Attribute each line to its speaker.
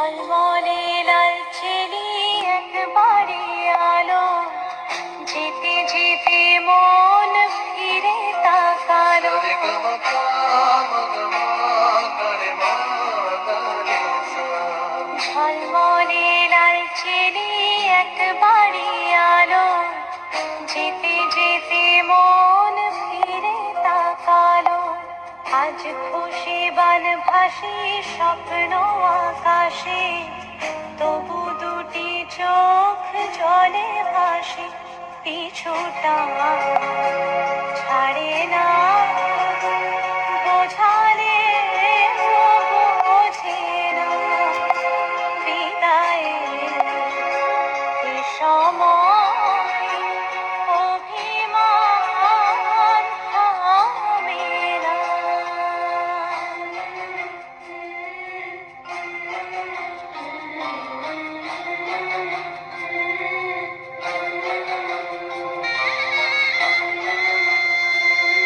Speaker 1: ঝলমলে লালচেলি একবারে আলো, যেতে যেতে মন ফিরে তাকালো। ঝলমলে লালচেলি একবারে আলো, যেতে যেতে মন ফিরে তাকালো। আজ খুশি বান ভাসি স্বপ্ন আকাশে, তবু দুটি চোখ জলে ভাসি পিছুটা।